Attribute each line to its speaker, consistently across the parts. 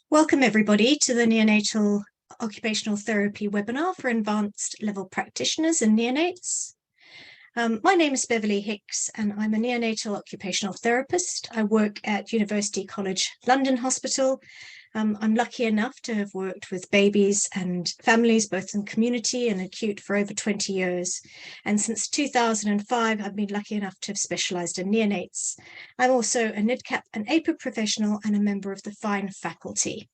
Speaker 1: Welcome everybody to the Neonatal Occupational Therapy webinar for advanced level practitioners and neonates. My name is Beverley Hicks and I'm a neonatal occupational therapist. I work at University College London Hospital. I'm lucky enough to have worked with babies and families, both in community and acute, for over 20 years. And since 2005, I've been lucky enough to have specialised in neonates. I'm also a NIDCAP and APA professional and a member of the FINE faculty.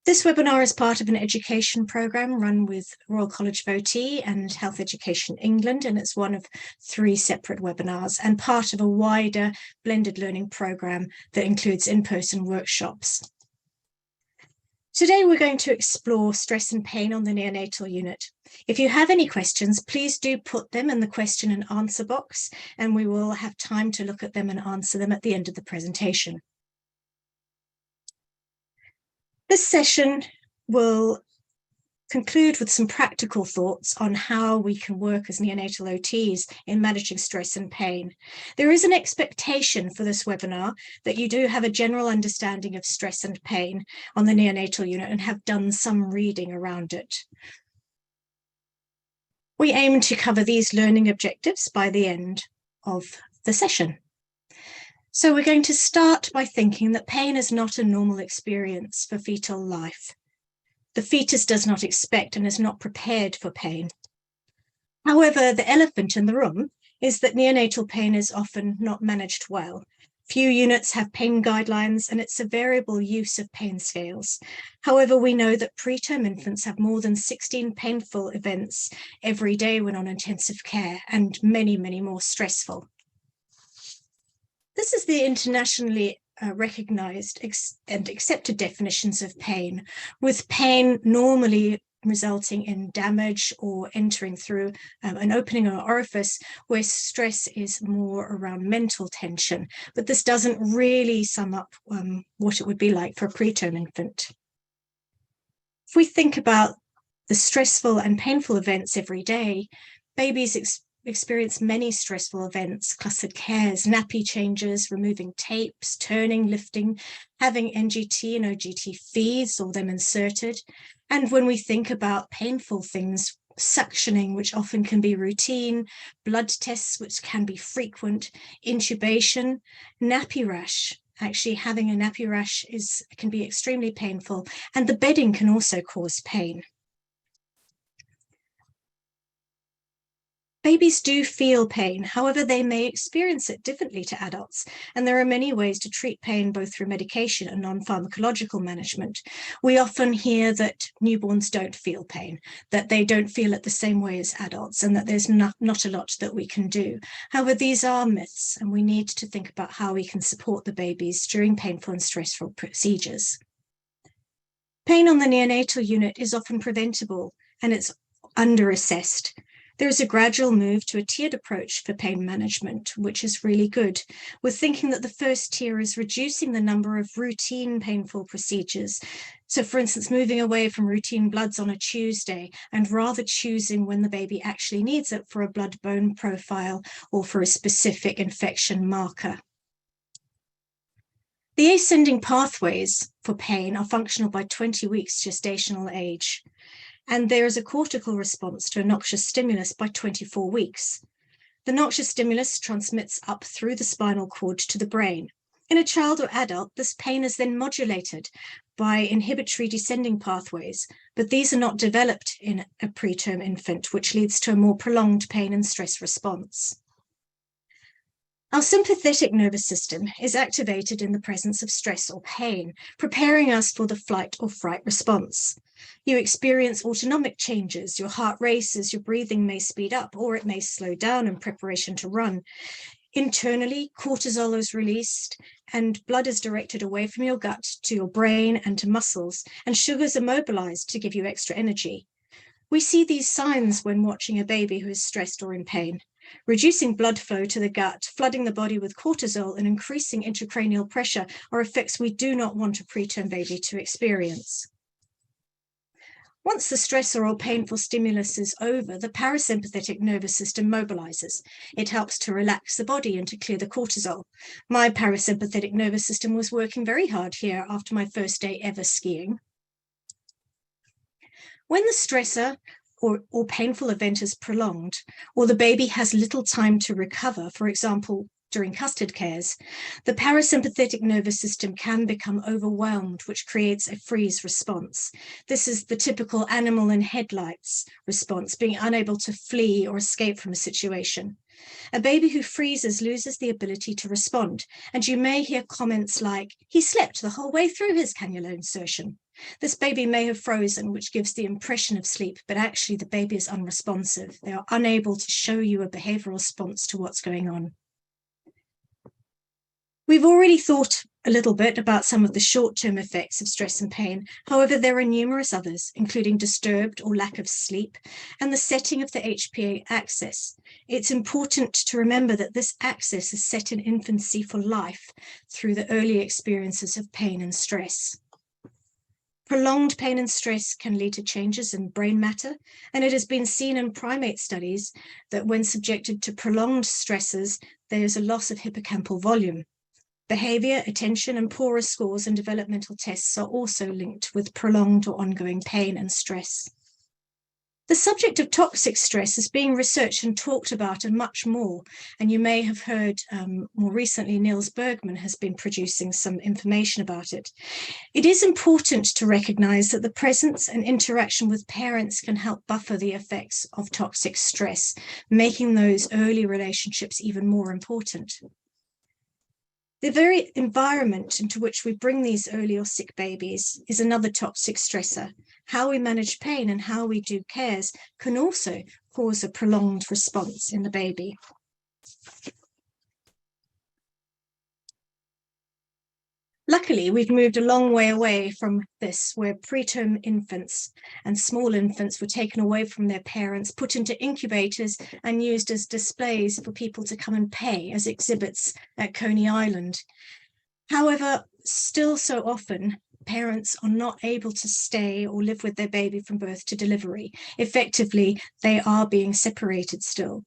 Speaker 1: This webinar is part of an education programme run with Royal College of OT and Health Education England, and it's one of 3 separate webinars and part of a wider blended learning programme that includes in-person workshops. Today we're going to explore stress and pain on the neonatal unit. If you have any questions, please do put them in the question and answer box, and we will have time to look at them and answer them at the end of the presentation. This session will conclude with some practical thoughts on how we can work as neonatal OTs in managing stress and pain. There is an expectation for this webinar that you do have a general understanding of stress and pain on the neonatal unit and have done some reading around it. We aim to cover these learning objectives by the end of the session. So we're going to start by thinking that pain is not a normal experience for fetal life. The fetus does not expect and is not prepared for pain. However, the elephant in the room is that neonatal pain is often not managed well. Few units have pain guidelines and it's a variable use of pain scales. However, we know that preterm infants have more than 16 painful events every day when on intensive care and many, many more stressful. This is the internationally recognised and accepted definitions of pain, with pain normally resulting in damage or entering through an opening or orifice, where stress is more around mental tension. But this doesn't really sum up what it would be like for a preterm infant. If we think about the stressful and painful events every day, babies experience many stressful events: clustered cares, nappy changes, removing tapes, turning, lifting, having NGT and OGT feeds or them inserted. And when we think about painful things, suctioning, which often can be routine, blood tests, which can be frequent, intubation, nappy rash. Actually, having a nappy rash can be extremely painful, and the bedding can also cause pain. Babies do feel pain, however, they may experience it differently to adults, and there are many ways to treat pain both through medication and non-pharmacological management. We often hear that newborns don't feel pain, that they don't feel it the same way as adults, and that there's not a lot that we can do. However, these are myths, and we need to think about how we can support the babies during painful and stressful procedures. Pain on the neonatal unit is often preventable, and it's under-assessed. There is a gradual move to a tiered approach for pain management, which is really good. We're thinking that the first tier is reducing the number of routine painful procedures. So, for instance, moving away from routine bloods on a Tuesday and rather choosing when the baby actually needs it for a blood-bone profile or for a specific infection marker. The ascending pathways for pain are functional by 20 weeks gestational age. And there is a cortical response to a noxious stimulus by 24 weeks. The noxious stimulus transmits up through the spinal cord to the brain. In a child or adult, this pain is then modulated by inhibitory descending pathways, but these are not developed in a preterm infant, which leads to a more prolonged pain and stress response. Our sympathetic nervous system is activated in the presence of stress or pain, preparing us for the flight or fright response. You experience autonomic changes, your heart races, your breathing may speed up, or it may slow down in preparation to run. Internally, cortisol is released and blood is directed away from your gut to your brain and to muscles, and sugars are mobilized to give you extra energy. We see these signs when watching a baby who is stressed or in pain. Reducing blood flow to the gut, flooding the body with cortisol, and increasing intracranial pressure are effects we do not want a preterm baby to experience. Once the stressor or painful stimulus is over, the parasympathetic nervous system mobilizes. It helps to relax the body and to clear the cortisol. My parasympathetic nervous system was working very hard here after my first day ever skiing. When the stressor or painful event is prolonged, or the baby has little time to recover, for example, during custard cares, the parasympathetic nervous system can become overwhelmed, which creates a freeze response. This is the typical animal in headlights response, being unable to flee or escape from a situation. A baby who freezes loses the ability to respond, and you may hear comments like, "He slept the whole way through his cannula insertion." This baby may have frozen, which gives the impression of sleep, but actually the baby is unresponsive. They are unable to show you a behavioral response to what's going on. We've already thought a little bit about some of the short-term effects of stress and pain. However, there are numerous others, including disturbed or lack of sleep and the setting of the HPA axis. It's important to remember that this axis is set in infancy for life through the early experiences of pain and stress. Prolonged pain and stress can lead to changes in brain matter, and it has been seen in primate studies that when subjected to prolonged stresses, there is a loss of hippocampal volume. Behavior, attention, and poorer scores in developmental tests are also linked with prolonged or ongoing pain and stress. The subject of toxic stress is being researched and talked about and much more. And you may have heard more recently, Niels Bergman has been producing some information about it. It is important to recognize that the presence and interaction with parents can help buffer the effects of toxic stress, making those early relationships even more important. The very environment into which we bring these early or sick babies is another toxic stressor. How we manage pain and how we do cares can also cause a prolonged response in the baby. Luckily, we've moved a long way away from this, where preterm infants and small infants were taken away from their parents, put into incubators and used as displays for people to come and pay as exhibits at Coney Island. However, still so often, parents are not able to stay or live with their baby from birth to delivery. Effectively, they are being separated still.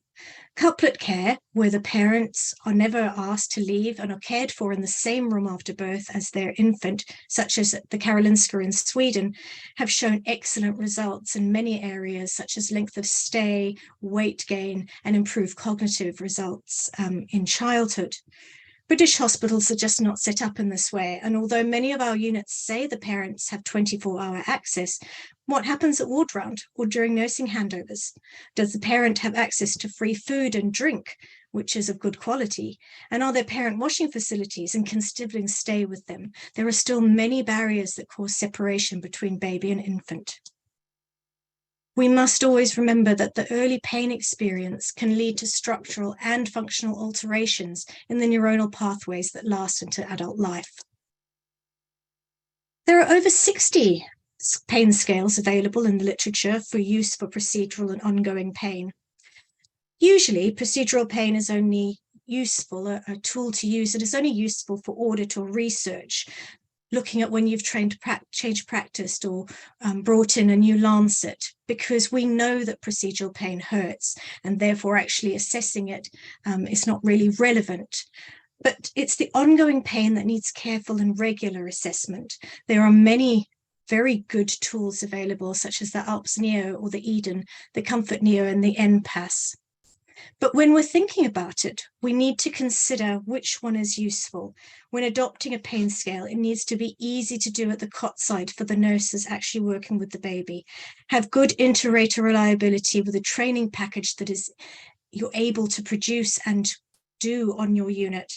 Speaker 1: Couplet care, where the parents are never asked to leave and are cared for in the same room after birth as their infant, such as the Karolinska in Sweden, have shown excellent results in many areas, such as length of stay, weight gain, and improved cognitive results in childhood. British hospitals are just not set up in this way, and although many of our units say the parents have 24-hour access, what happens at ward round or during nursing handovers? Does the parent have access to free food and drink, which is of good quality? And are there parent washing facilities, and can siblings stay with them? There are still many barriers that cause separation between baby and infant. We must always remember that the early pain experience can lead to structural and functional alterations in the neuronal pathways that last into adult life. There are over 60 pain scales available in the literature for use for procedural and ongoing pain. Usually, procedural pain is only useful, a tool to use that is only useful for audit or research, looking at when you've changed practice or brought in a new lancet, because we know that procedural pain hurts, and therefore actually assessing it is not really relevant. But it's the ongoing pain that needs careful and regular assessment. There are many very good tools available, such as the ALPS Neo or the Eden, the Comfort Neo and the NPAS. But when we're thinking about it, we need to consider which one is useful. When adopting a pain scale, it needs to be easy to do at the cot side for the nurses actually working with the baby. Have good inter-rater reliability with a training package that is you're able to produce and do on your unit.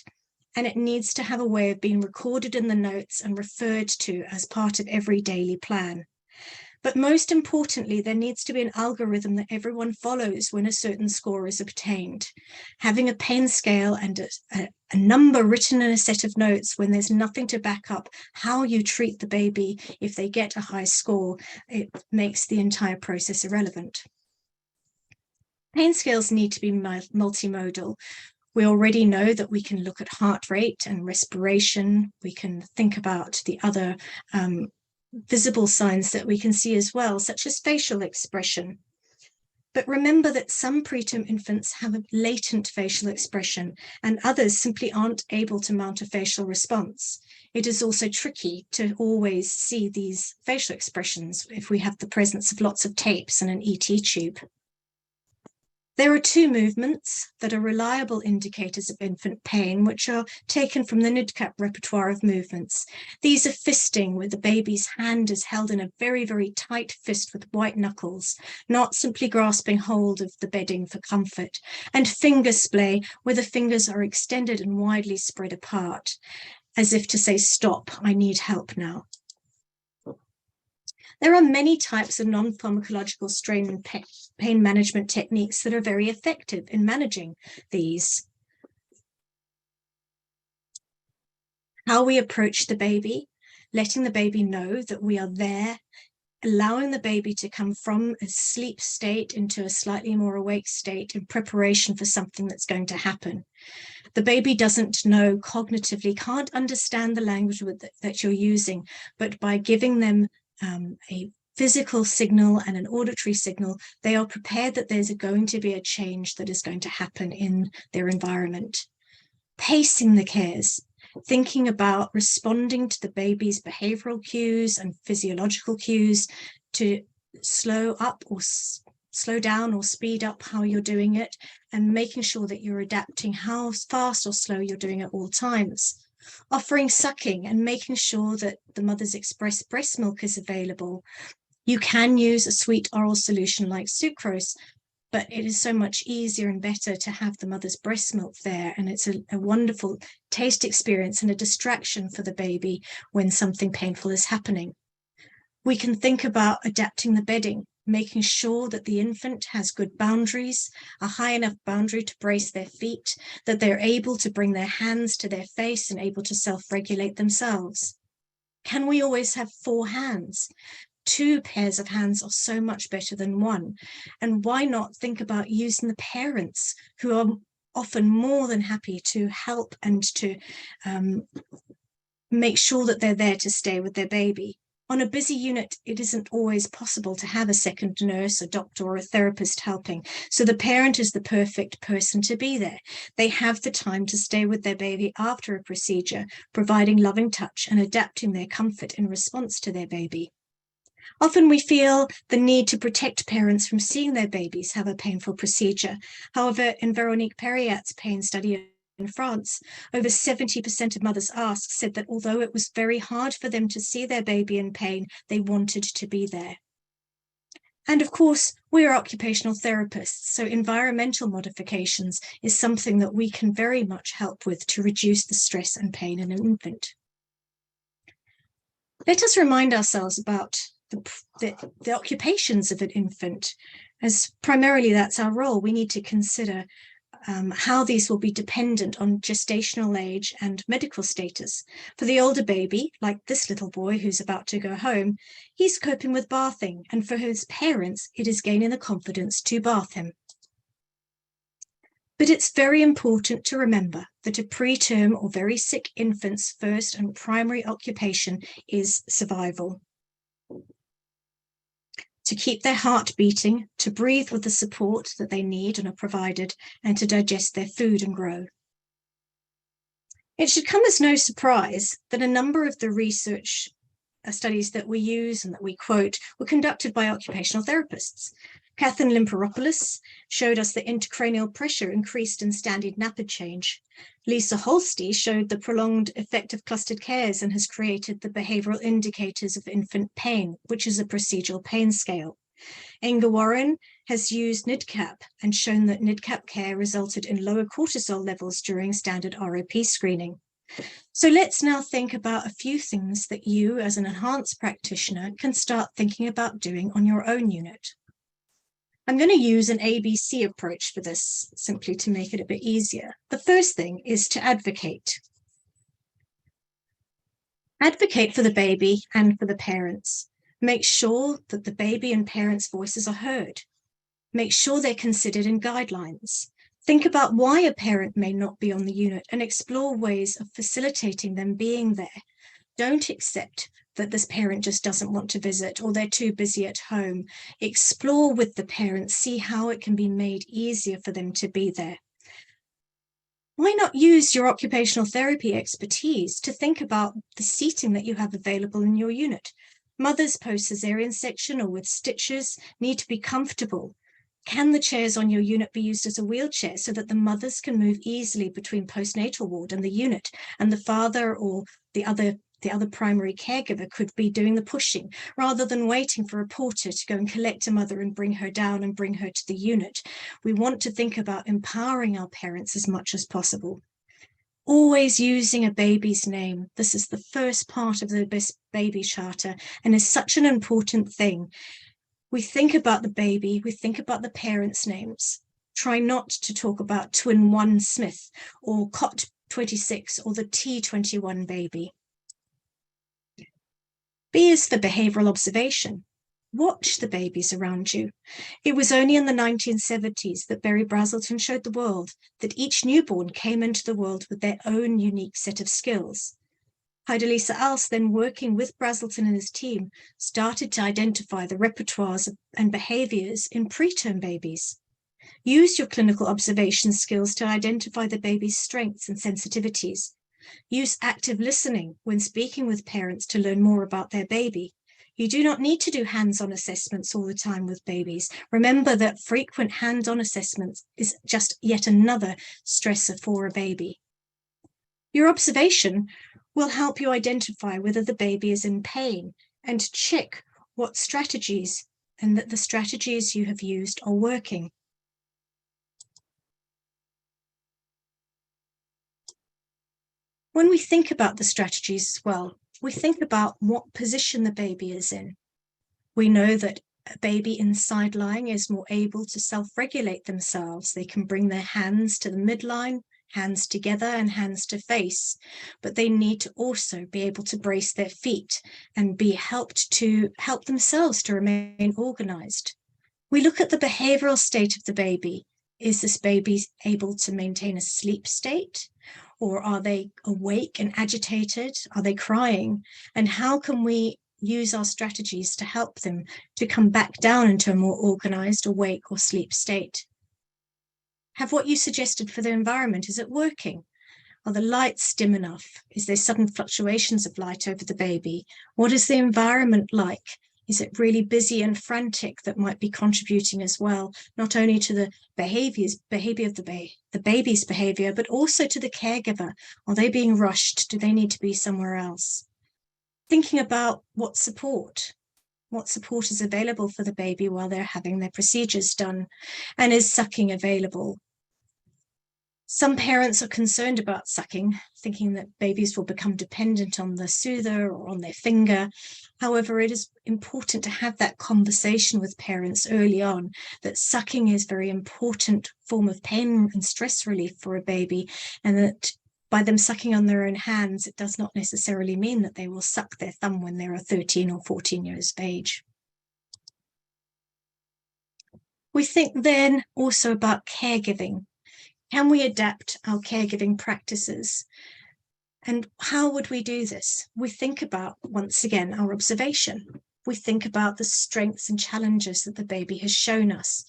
Speaker 1: And it needs to have a way of being recorded in the notes and referred to as part of every daily plan. But most importantly, there needs to be an algorithm that everyone follows when a certain score is obtained. Having a pain scale and a number written in a set of notes when there's nothing to back up how you treat the baby if they get a high score, it makes the entire process irrelevant. Pain scales need to be multimodal. We already know that we can look at heart rate and respiration. We can think about the other visible signs that we can see as well, such as facial expression. But remember that some preterm infants have a latent facial expression and others simply aren't able to mount a facial response. It is also tricky to always see these facial expressions if we have the presence of lots of tapes and an ET tube. There are two movements that are reliable indicators of infant pain, which are taken from the NIDCAP repertoire of movements. These are fisting, where the baby's hand is held in a very, very tight fist with white knuckles, not simply grasping hold of the bedding for comfort, and finger splay, where the fingers are extended and widely spread apart, as if to say, stop, I need help now. There are many types of non-pharmacological strain and pain management techniques that are very effective in managing these. How we approach the baby, letting the baby know that we are there, allowing the baby to come from a sleep state into a slightly more awake state in preparation for something that's going to happen. The baby doesn't know cognitively, can't understand the language that you're using, but by giving them a physical signal and an auditory signal, they are prepared that there's going to be a change that is going to happen in their environment. Pacing the cares, thinking about responding to the baby's behavioral cues and physiological cues to slow up or slow down or speed up how you're doing it, and making sure that you're adapting how fast or slow you're doing at all times. Offering sucking and making sure that the mother's express breast milk is available. You can use a sweet oral solution like sucrose, but it is so much easier and better to have the mother's breast milk there, and it's a wonderful taste experience and a distraction for the baby when something painful is happening. We can think about adapting the bedding, making sure that the infant has good boundaries, a high enough boundary to brace their feet, that they're able to bring their hands to their face and able to self-regulate themselves. Can we always have 4 hands? 2 pairs of hands are so much better than 1. And why not think about using the parents, who are often more than happy to help and to make sure that they're there to stay with their baby. On a busy unit, it isn't always possible to have a second nurse, a doctor, or a therapist helping. So the parent is the perfect person to be there. They have the time to stay with their baby after a procedure, providing loving touch and adapting their comfort in response to their baby. Often we feel the need to protect parents from seeing their babies have a painful procedure. However, in Veronique Perriat's pain study in France, over 70% of mothers asked said that although it was very hard for them to see their baby in pain, they wanted to be there. And of course, we are occupational therapists, so environmental modifications is something that we can very much help with to reduce the stress and pain in an infant. Let us remind ourselves about the occupations of an infant, as primarily that's our role. We need to consider how these will be dependent on gestational age and medical status. For the older baby, like this little boy who's about to go home, he's coping with bathing, and for his parents, it is gaining the confidence to bath him. But it's very important to remember that a preterm or very sick infant's first and primary occupation is survival. To keep their heart beating, to breathe with the support that they need and are provided, and to digest their food and grow. It should come as no surprise that a number of the research studies that we use and that we quote were conducted by occupational therapists. Catherine Limperopoulos showed us that intracranial pressure increased in standard napid change. Lisa Holste showed the prolonged effect of clustered cares and has created the behavioral indicators of infant pain, which is a procedural pain scale. Inga Warren has used NIDCAP and shown that NIDCAP care resulted in lower cortisol levels during standard ROP screening. So let's now think about a few things that you, as an enhanced practitioner, can start thinking about doing on your own unit. I'm going to use an ABC approach for this, simply to make it a bit easier. The first thing is to advocate. Advocate for the baby and for the parents. Make sure that the baby and parents' voices are heard. Make sure they're considered in guidelines. Think about why a parent may not be on the unit and explore ways of facilitating them being there. Don't accept that this parent just doesn't want to visit, or they're too busy at home. Explore with the parents, see how it can be made easier for them to be there. Why not use your occupational therapy expertise to think about the seating that you have available in your unit? Mothers post-cesarean section or with stitches need to be comfortable. Can the chairs on your unit be used as a wheelchair so that the mothers can move easily between postnatal ward and the unit, and the father or the other primary caregiver could be doing the pushing, rather than waiting for a porter to go and collect a mother and bring her down and bring her to the unit? We want to think about empowering our parents as much as possible. Always using a baby's name. This is the first part of the baby charter and is such an important thing. We think about the baby, we think about the parents' names. Try not to talk about Twin 1 Smith or Cot 26 or the T21 baby. B is for behavioral observation. Watch the babies around you. It was only in the 1970s that Berry Brazelton showed the world that each newborn came into the world with their own unique set of skills. Heidelisa Als, then working with Brazelton and his team, started to identify the repertoires and behaviours in preterm babies. Use your clinical observation skills to identify the baby's strengths and sensitivities. Use active listening when speaking with parents to learn more about their baby. You do not need to do hands-on assessments all the time with babies. Remember that frequent hands-on assessments is just yet another stressor for a baby. Your observation will help you identify whether the baby is in pain and check what strategies and that the strategies you have used are working. When we think about the strategies as well, we think about what position the baby is in. We know that a baby in side lying is more able to self-regulate themselves. They can bring their hands to the midline, hands together and hands to face, but they need to also be able to brace their feet and be helped to help themselves to remain organized. We look at the behavioral state of the baby. Is this baby able to maintain a sleep state? Or are they awake and agitated? Are they crying? And how can we use our strategies to help them to come back down into a more organized, awake or sleep state? Have what you suggested for the environment, is it working? Are the lights dim enough? Is there sudden fluctuations of light over the baby? What is the environment like? Is it really busy and frantic that might be contributing as well, not only to the behavior of the baby's behavior, but also to the caregiver? Are they being rushed? Do they need to be somewhere else? Thinking about what support is available for the baby while they're having their procedures done, and is sucking available? Some parents are concerned about sucking, thinking that babies will become dependent on the soother or on their finger. However, it is important to have that conversation with parents early on, that sucking is a very important form of pain and stress relief for a baby, and that by them sucking on their own hands, it does not necessarily mean that they will suck their thumb when they are 13 or 14 years of age. We think then also about caregiving. Can we adapt our caregiving practices? And how would we do this? We think about, once again, our observation. We think about the strengths and challenges that the baby has shown us.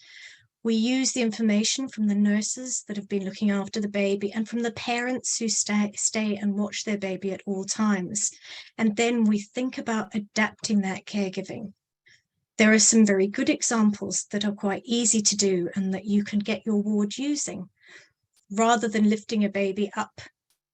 Speaker 1: We use the information from the nurses that have been looking after the baby and from the parents who stay and watch their baby at all times. And then we think about adapting that caregiving. There are some very good examples that are quite easy to do and that you can get your ward using. Rather than lifting a baby up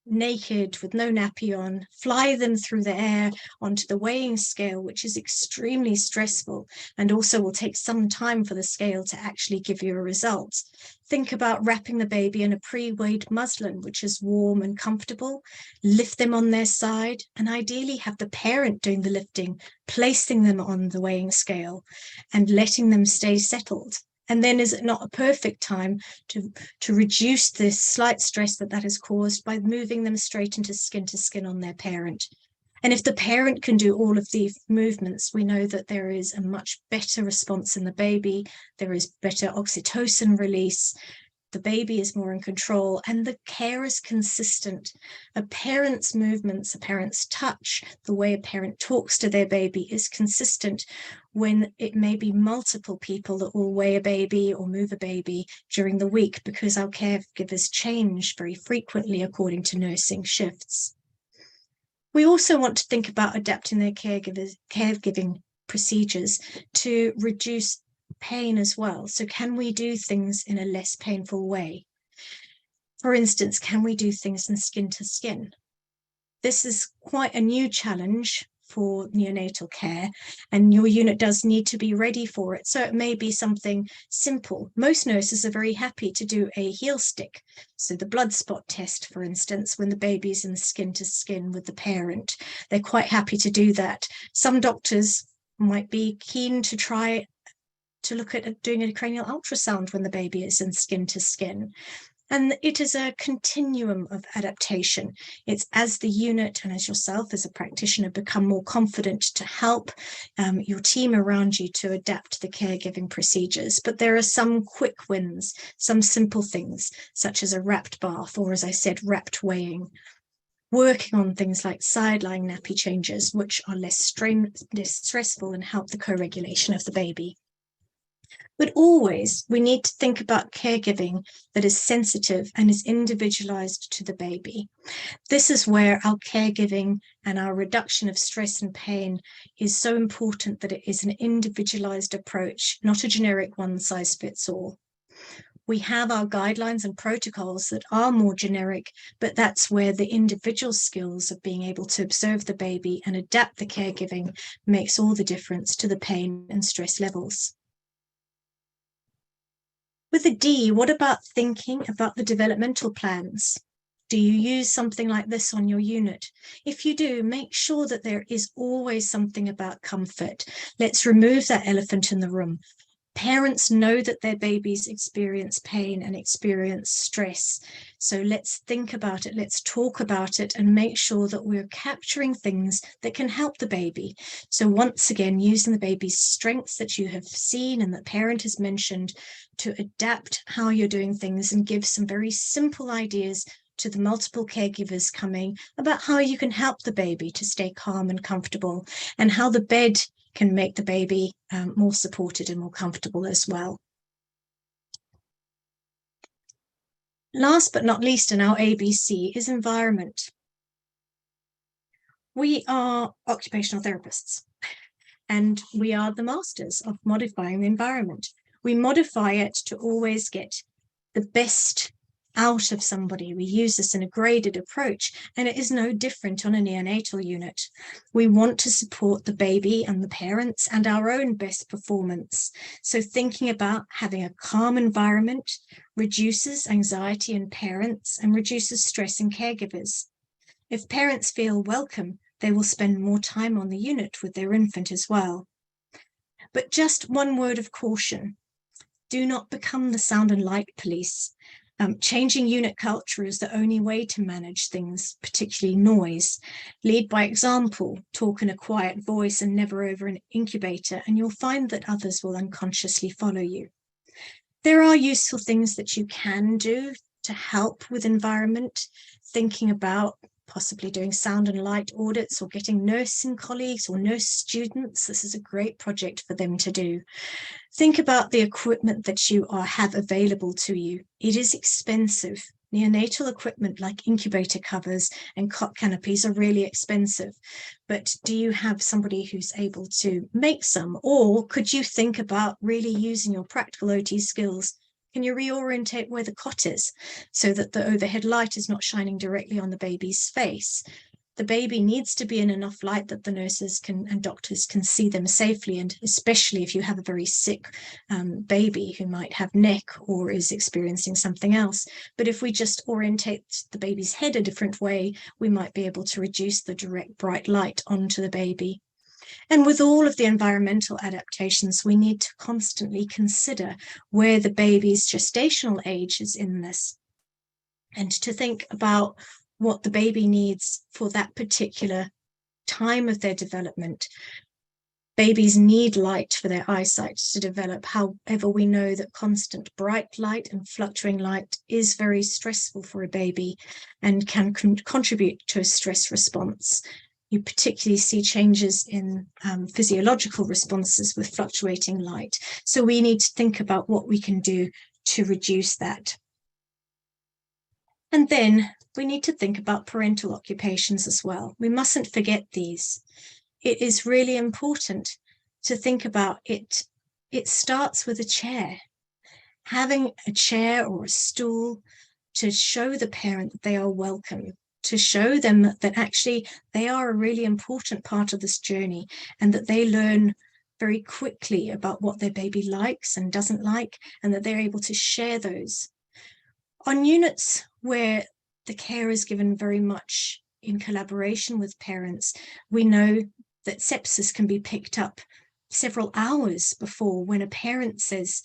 Speaker 1: naked with no nappy on, fly them through the air onto the weighing scale, which is extremely stressful and also will take some time for the scale to actually give you a result. Think about wrapping the baby in a pre-weighed muslin, which is warm and comfortable. Lift them on their side and ideally have the parent doing the lifting, placing them on the weighing scale and letting them stay settled. And then is it not a perfect time to reduce the slight stress that has caused by moving them straight into skin on their parent? And if the parent can do all of these movements, we know that there is a much better response in the baby. There is better oxytocin release. the baby is more in control, and the care is consistent. A parent's movements, a parent's touch, the way a parent talks to their baby is consistent when it may be multiple people that will weigh a baby or move a baby during the week, because our caregivers change very frequently according to nursing shifts. We also want to think about adapting their caregiving procedures to reduce pain as well. So can we do things in a less painful way? For instance, can we do things in skin to skin? This is quite a new challenge for neonatal care, and your unit does need to be ready for it. So it may be something simple. Most nurses are very happy to do a heel stick. So the blood spot test, for instance, when the baby's in skin to skin with the parent, they're quite happy to do that. Some doctors might be keen to try to look at doing a cranial ultrasound when the baby is in skin to skin. And it is a continuum of adaptation. It's as the unit and as yourself as a practitioner become more confident to help your team around you to adapt the caregiving procedures. But there are some quick wins, some simple things, such as a wrapped bath, or as I said, wrapped weighing. Working on things like side-lying nappy changes, which are less stressful and help the co-regulation of the baby. But always, we need to think about caregiving that is sensitive and is individualized to the baby. This is where our caregiving and our reduction of stress and pain is so important, that it is an individualized approach, not a generic one-size-fits-all. We have our guidelines and protocols that are more generic, but that's where the individual skills of being able to observe the baby and adapt the caregiving makes all the difference to the pain and stress levels. With a D, what about thinking about the developmental plans? Do you use something like this on your unit? If you do, make sure that there is always something about comfort. Let's remove that elephant in the room. Parents know that their babies experience pain and experience stress. So let's think about it, let's talk about it, and make sure that we're capturing things that can help the baby. So once again, using the baby's strengths that you have seen and that parent has mentioned to adapt how you're doing things, and give some very simple ideas to the multiple caregivers coming about how you can help the baby to stay calm and comfortable, and how the bed can make the baby more supported and more comfortable as well. Last but not least in our ABC is environment. We are occupational therapists, and we are the masters of modifying the environment. We modify it to always get the best out of somebody. We use this in a graded approach, and it is no different on a neonatal unit. We want to support the baby and the parents and our own best performance. So thinking about having a calm environment reduces anxiety in parents and reduces stress in caregivers. If parents feel welcome, they will spend more time on the unit with their infant as well. But just one word of caution: do not become the sound and light police. Changing unit culture is the only way to manage things, particularly noise. Lead by example, talk in a quiet voice and never over an incubator, and you'll find that others will unconsciously follow you. There are useful things that you can do to help with environment, thinking about possibly doing sound and light audits, or getting nursing colleagues or nurse students. This is a great project for them to do. Think about the equipment that you have available to you. It is expensive. Neonatal equipment like incubator covers and cot canopies are really expensive. But do you have somebody who's able to make some? Or could you think about really using your practical OT skills? Can you reorientate where the cot is so that the overhead light is not shining directly on the baby's face? The baby needs to be in enough light that the nurses and doctors can see them safely, and especially if you have a very sick baby who might have neck or is experiencing something else. But if we just orientate the baby's head a different way, we might be able to reduce the direct bright light onto the baby. And with all of the environmental adaptations, we need to constantly consider where the baby's gestational age is in this, and to think about what the baby needs for that particular time of their development. Babies need light for their eyesight to develop. However, we know that constant bright light and fluctuating light is very stressful for a baby and can contribute to a stress response. You particularly see changes in physiological responses with fluctuating light. So we need to think about what we can do to reduce that. And then we need to think about parental occupations as well. We mustn't forget these. It is really important to think about it. It starts with a chair. Having a chair or a stool to show the parent that they are welcome, to show them that actually they are a really important part of this journey and that they learn very quickly about what their baby likes and doesn't like, and that they're able to share those. On units where the care is given very much in collaboration with parents, we know that sepsis can be picked up several hours before, when a parent says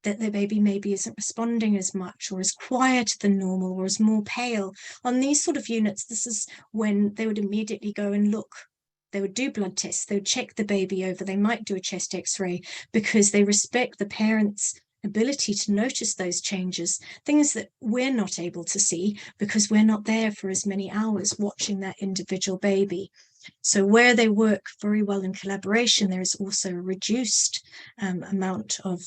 Speaker 1: that their baby maybe isn't responding as much, or is quieter than normal, or is more pale. On these sort of units, this is when they would immediately go and look. They would do blood tests, they would check the baby over, they might do a chest x-ray, because they respect the parents' ability to notice those changes, things that we're not able to see because we're not there for as many hours watching that individual baby. So where they work very well in collaboration, there is also a reduced amount of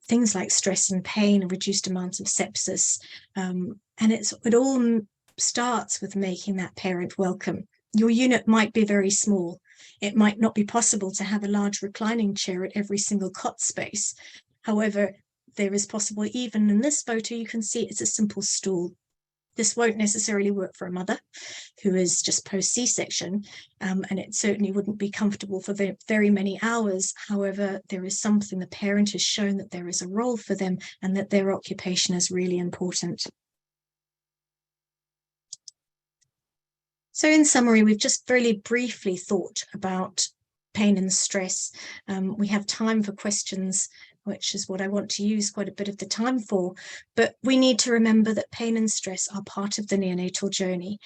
Speaker 1: things like stress and pain, a reduced amount of sepsis. And it all starts with making that parent welcome. Your unit might be very small. It might not be possible to have a large reclining chair at every single cot space. However, there is possible, even in this photo, you can see it's a simple stool. This won't necessarily work for a mother who is just post C-section, and it certainly wouldn't be comfortable for very many hours. However, there is something the parent has shown that there is a role for them and that their occupation is really important. So in summary, we've just very briefly thought about pain and stress. We have time for questions, which is what I want to use quite a bit of the time for. But we need to remember that pain and stress are part of the neonatal journey.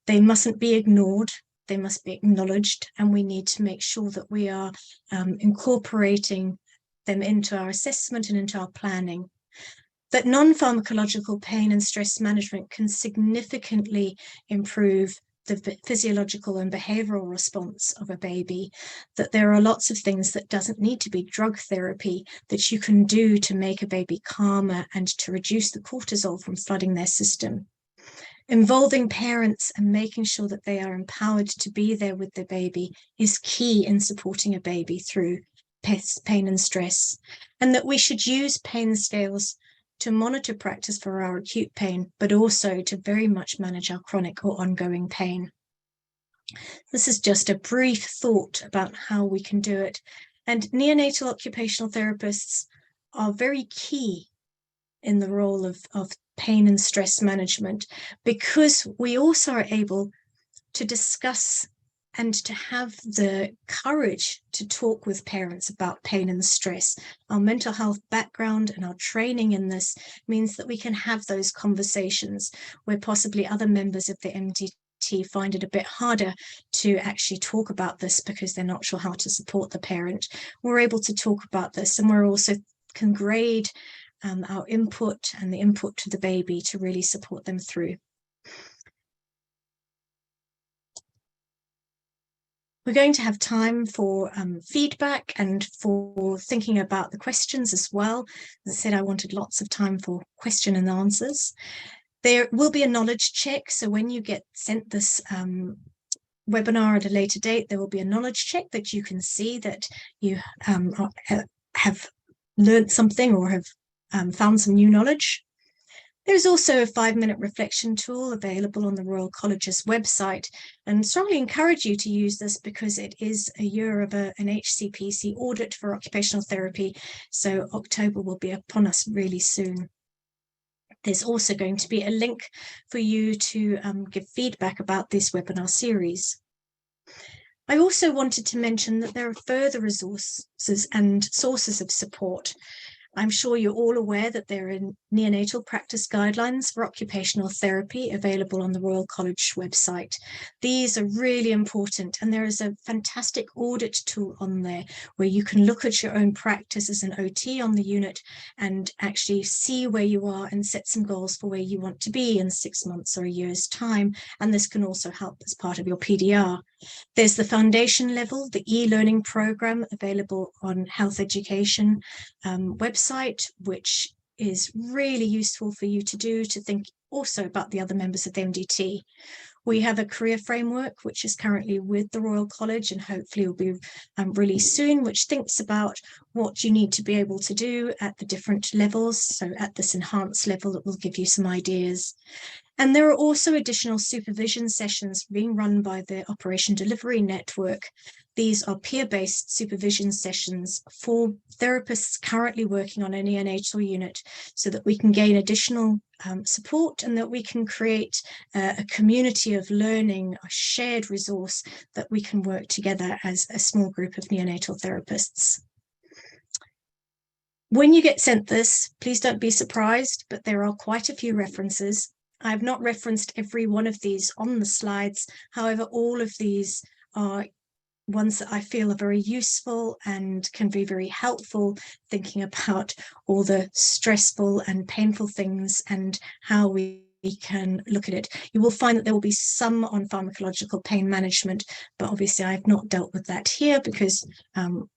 Speaker 1: They mustn't be ignored. They must be acknowledged. And we need to make sure that we are incorporating them into our assessment and into our planning. That non-pharmacological pain and stress management can significantly improve the physiological and behavioral response of a baby, that there are lots of things that doesn't need to be drug therapy that you can do to make a baby calmer and to reduce the cortisol from flooding their system. Involving parents and making sure that they are empowered to be there with their baby is key in supporting a baby through pain and stress, and that we should use pain scales to monitor practice for our acute pain, but also to very much manage our chronic or ongoing pain. This is just a brief thought about how we can do it. And neonatal occupational therapists are very key in the role of pain and stress management, because we also are able to discuss and to have the courage to talk with parents about pain and stress. Our mental health background and our training in this means that we can have those conversations where possibly other members of the MDT find it a bit harder to actually talk about this because they're not sure how to support the parent. We're able to talk about this, and we're also can grade our input and the input to the baby to really support them through. We're going to have time for feedback and for thinking about the questions as well. As I said, I wanted lots of time for question and answers. There will be a knowledge check. So when you get sent this webinar at a later date, there will be a knowledge check that you can see that you have learned something or have found some new knowledge. There's also a 5-minute reflection tool available on the Royal College's website, and strongly encourage you to use this because it is a year of an HCPC audit for occupational therapy, so October will be upon us really soon. There's also going to be a link for you to give feedback about this webinar series. I also wanted to mention that there are further resources and sources of support. I'm sure you're all aware that there are neonatal practice guidelines for occupational therapy available on the Royal College website. These are really important, and there is a fantastic audit tool on there where you can look at your own practice as an OT on the unit and actually see where you are and set some goals for where you want to be in 6 months or a year's time. And this can also help as part of your PDR. There's the foundation level, the e-learning program available on Health Education website, which is really useful for you to think also about the other members of the MDT. We have a career framework, which is currently with the Royal College and hopefully will be released soon, which thinks about what you need to be able to do at the different levels. So at this enhanced level, it will give you some ideas. And there are also additional supervision sessions being run by the Operation Delivery Network. These are peer-based supervision sessions for therapists currently working on a neonatal unit so that we can gain additional support and that we can create a community of learning, a shared resource that we can work together as a small group of neonatal therapists. When you get sent this, please don't be surprised, but there are quite a few references. I've not referenced every one of these on the slides. However, all of these are ones that I feel are very useful and can be very helpful thinking about all the stressful and painful things and how we can look at it. You will find that there will be some on pharmacological pain management, but obviously I've not dealt with that here because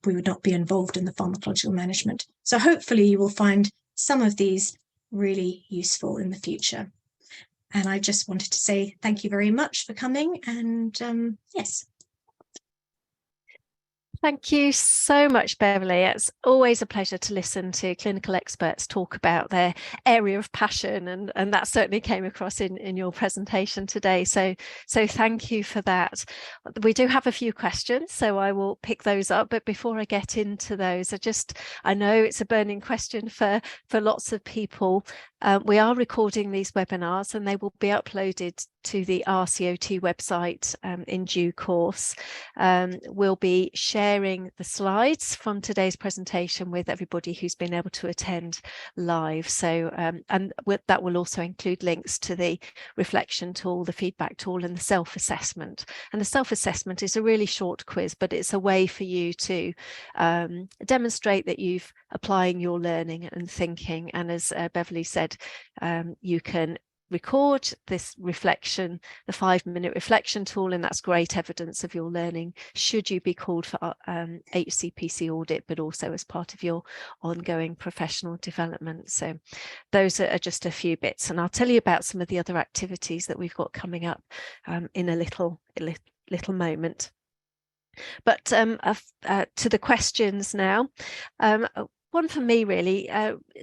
Speaker 1: we would not be involved in the pharmacological management. So hopefully you will find some of these really useful in the future. And I just wanted to say thank you very much for coming, and yes.
Speaker 2: Thank you so much, Beverley. It's always a pleasure to listen to clinical experts talk about their area of passion, and that certainly came across in your presentation today. So thank you for that. We do have a few questions, so I will pick those up. But before I get into those, I know it's a burning question for lots of people. We are recording these webinars and they will be uploaded to the RCOT website in due course. We'll be sharing the slides from today's presentation with everybody who's been able to attend live. So and that will also include links to the reflection tool, the feedback tool, and the self-assessment. And the self-assessment is a really short quiz, but it's a way for you to demonstrate that you've applying your learning and thinking. And as Beverley said, you can record this reflection, the 5-minute reflection tool, and that's great evidence of your learning should you be called for HCPC audit, but also as part of your ongoing professional development. So those are just a few bits, and I'll tell you about some of the other activities that we've got coming up in a little moment. But to the questions now. One for me, really,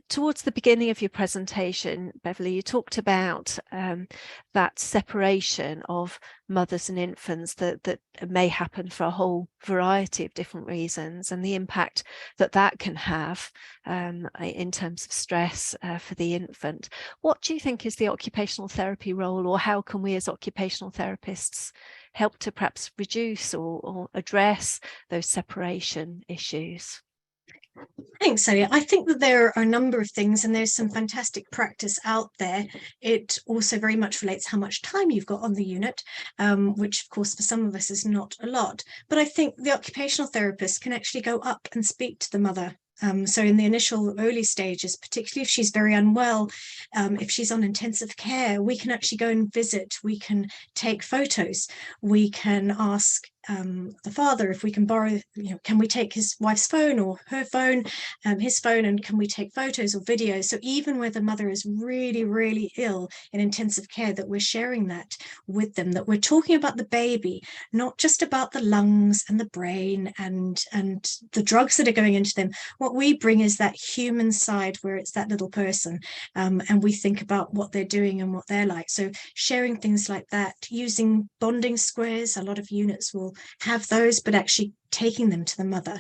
Speaker 2: towards the beginning of your presentation, Beverley, you talked about that separation of mothers and infants that may happen for a whole variety of different reasons, and the impact that can have in terms of stress for the infant. What do you think is the occupational therapy role, or how can we as occupational therapists help to perhaps reduce or address those separation issues?
Speaker 1: Thanks, Sally. I think that there are a number of things, and there's some fantastic practice out there. It also very much relates how much time you've got on the unit, which of course for some of us is not a lot. But I think the occupational therapist can actually go up and speak to the mother. So in the initial early stages, particularly if she's very unwell, if she's on intensive care, we can actually go and visit, we can take photos, we can ask the father if we can borrow, can we take his wife's phone or her phone, his phone, and can we take photos or videos? So even where the mother is really, really ill in intensive care, that we're sharing that with them, that we're talking about the baby, not just about the lungs and the brain and the drugs that are going into them. What we bring is that human side where it's that little person, and we think about what they're doing and what they're like. So sharing things like that, using bonding squares, a lot of units will have those, but actually taking them to the mother.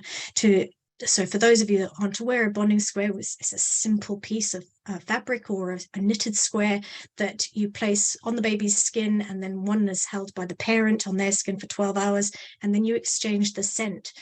Speaker 1: So for those of you that aren't aware, a bonding square is a simple piece of fabric or a knitted square that you place on the baby's skin, and then one is held by the parent on their skin for 12 hours, and then you exchange the scent.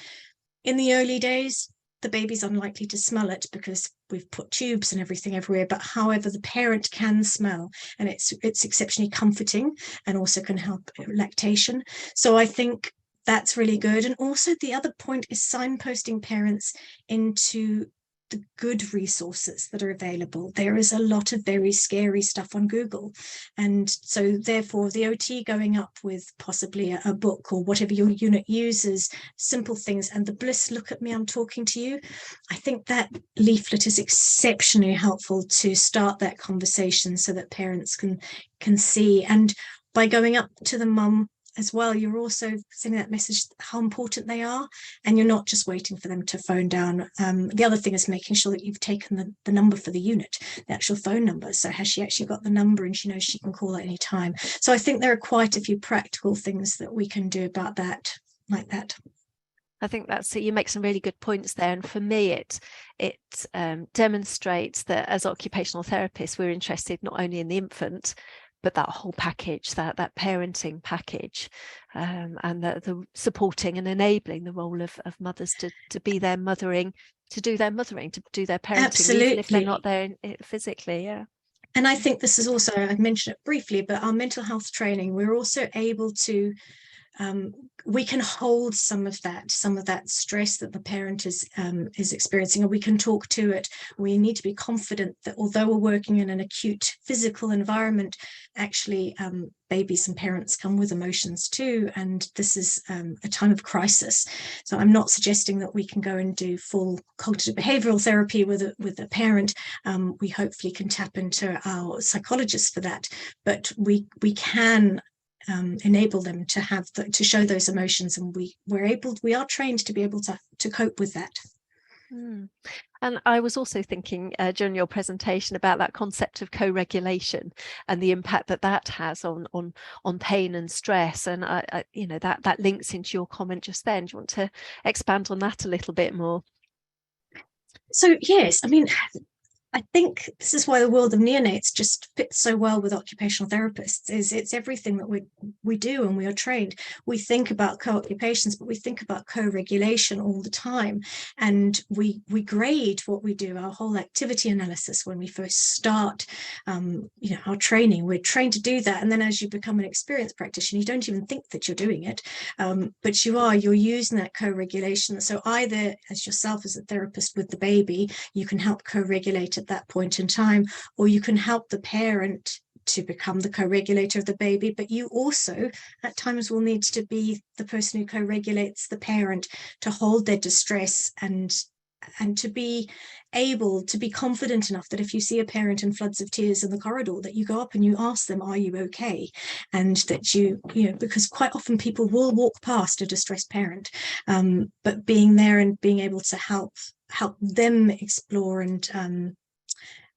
Speaker 1: In the early days, the baby's unlikely to smell it because we've put tubes and everything everywhere, but however the parent can smell, and it's exceptionally comforting and also can help lactation. So I think that's really good. And also the other point is signposting parents into the good resources that are available. There is a lot of very scary stuff on Google, and so therefore the OT going up with possibly a book or whatever your unit uses, simple things, and the Bliss look at me, I'm talking to you, I think that leaflet is exceptionally helpful to start that conversation so that parents can see. And by going up to the mum as well, you're also sending that message how important they are, and you're not just waiting for them to phone down. The other thing is making sure that you've taken the number for the unit, the actual phone number. So has she actually got the number, and she knows she can call at any time. So I think there are quite a few practical things that we can do about that, like that.
Speaker 2: I think you make some really good points there, and for me it demonstrates that as occupational therapists we're interested not only in the infant but that whole package, that parenting package, and the supporting and enabling the role of mothers to be their mothering, to do their mothering, to do their parenting. Absolutely. Even if they're not there physically. Yeah.
Speaker 1: And I think this is also, I've mentioned it briefly, but our mental health training, we're also able to we can hold some of that stress that the parent is experiencing, and we can talk to it. We need to be confident that although we're working in an acute physical environment, actually babies and parents come with emotions too, and this is a time of crisis. So I'm not suggesting that we can go and do full cognitive behavioral therapy with a parent. We hopefully can tap into our psychologists for that, but we can enable them to show those emotions, and we are trained to be able to cope with that.
Speaker 2: And I was also thinking during your presentation about that concept of co-regulation and the impact that has on pain and stress, and I that links into your comment just then. Do you want to expand on that a little bit more?
Speaker 1: So yes, I mean, I think this is why the world of neonates just fits so well with occupational therapists. It's everything that we do, and we are trained. We think about co-occupations, but we think about co-regulation all the time, and we grade what we do, our whole activity analysis when we first start our training. We're trained to do that, and then as you become an experienced practitioner, you don't even think that you're doing it, but you're using that co-regulation. So either as yourself as a therapist with the baby, you can help co-regulate at that point in time, or you can help the parent to become the co-regulator of the baby, but you also at times will need to be the person who co-regulates the parent, to hold their distress and to be able to be confident enough that if you see a parent in floods of tears in the corridor, that you go up and you ask them, are you okay? And that because quite often people will walk past a distressed parent, but being there and being able to help them explore and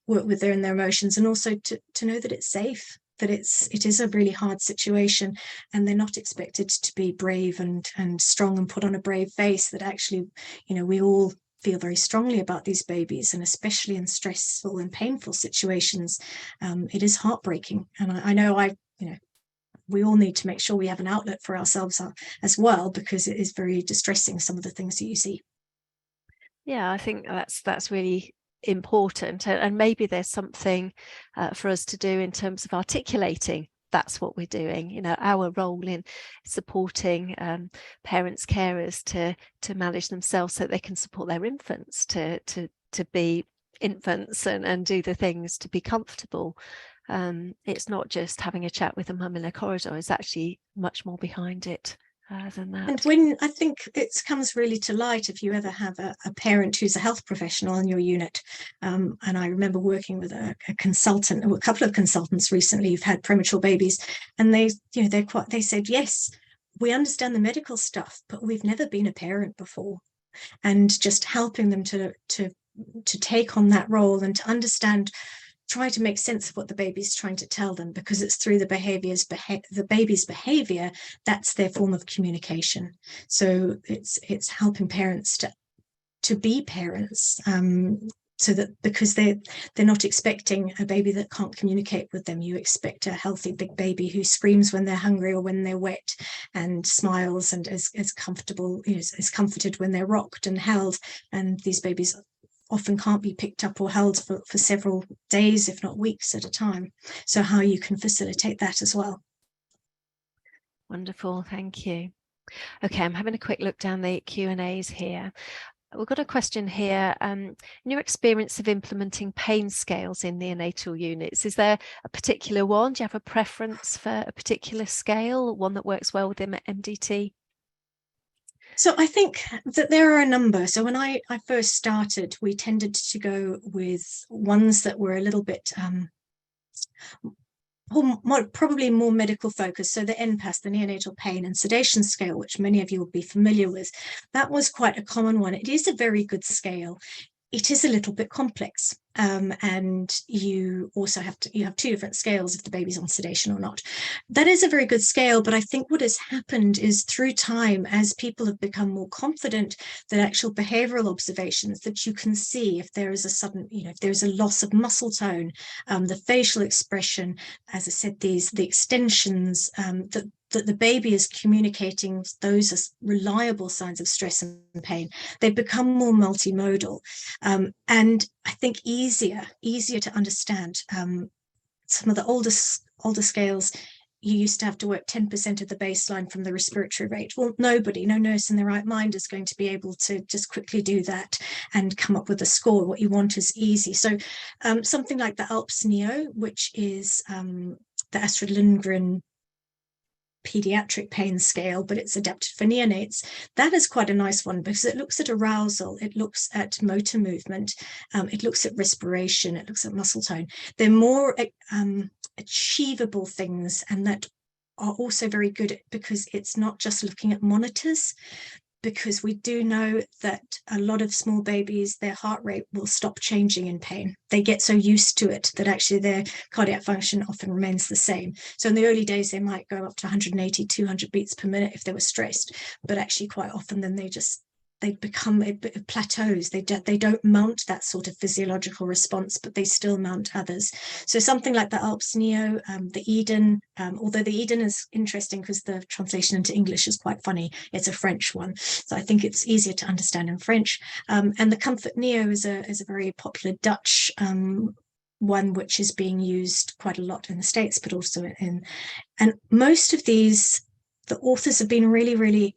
Speaker 1: work with their emotions, and also to know that it's safe, that it is a really hard situation, and they're not expected to be brave and strong and put on a brave face. That actually, we all feel very strongly about these babies, and especially in stressful and painful situations, it is heartbreaking. And I know we all need to make sure we have an outlet for ourselves as well, because it is very distressing, some of the things that you see.
Speaker 2: Yeah, I think that's really important, and maybe there's something for us to do in terms of articulating that's what we're doing, our role in supporting parents, carers to manage themselves so they can support their infants to be infants and do the things to be comfortable. It's not just having a chat with a mum in a corridor, it's actually much more behind it than that.
Speaker 1: And when I think it comes really to light, if you ever have a parent who's a health professional in your unit, and I remember working with a consultant, or a couple of consultants recently who've had premature babies, and they said, yes, we understand the medical stuff, but we've never been a parent before, and just helping them to take on that role and to understand, try to make sense of what the baby's trying to tell them, because it's through the baby's behavior, that's their form of communication. So it's helping parents to be parents, so that, because they're not expecting a baby that can't communicate with them. You expect a healthy big baby who screams when they're hungry or when they're wet, and smiles and is comfortable, is comforted when they're rocked and held. And these babies often can't be picked up or held for several days, if not weeks at a time. So how you can facilitate that as well.
Speaker 2: Wonderful, thank you. Okay, I'm having a quick look down the Q&As here. We've got a question here. In your experience of implementing pain scales in neonatal units, is there a particular one? Do you have a preference for a particular scale, one that works well with MDT?
Speaker 1: So I think that there are a number. So when I first started, we tended to go with ones that were a little bit probably more medical focused. So the NPAS, the neonatal pain and sedation scale, which many of you will be familiar with, that was quite a common one. It is a very good scale. It is a little bit complex, and you also have two different scales if the baby's on sedation or not. That is a very good scale, but I think what has happened is through time, as people have become more confident, that actual behavioral observations that you can see if there is a sudden, if there is a loss of muscle tone, the facial expression, as I said, the extensions, that the baby is communicating those as reliable signs of stress and pain. They become more multimodal, and I think easier to understand. Some of the older scales, you used to have to work 10% of the baseline from the respiratory rate. Well, no nurse in their right mind is going to be able to just quickly do that and come up with a score. What you want is easy. So something like the ALPS Neo, which is the Astrid Lindgren pediatric pain scale, but it's adapted for neonates. That is quite a nice one because it looks at arousal, it looks at motor movement, it looks at respiration, it looks at muscle tone. They're more achievable things, and that are also very good because it's not just looking at monitors, because we do know that a lot of small babies, their heart rate will stop changing in pain. They get so used to it that actually their cardiac function often remains the same. So in the early days, they might go up to 180, 200 beats per minute if they were stressed, but actually quite often then it plateaus. They don't mount that sort of physiological response, but they still mount others. So something like the ALPS Neo, the Eden, although the Eden is interesting because the translation into English is quite funny. It's a French one, so I think it's easier to understand in French. And the Comfort Neo is a very popular Dutch one, which is being used quite a lot in the States, but also and most of these, the authors have been really, really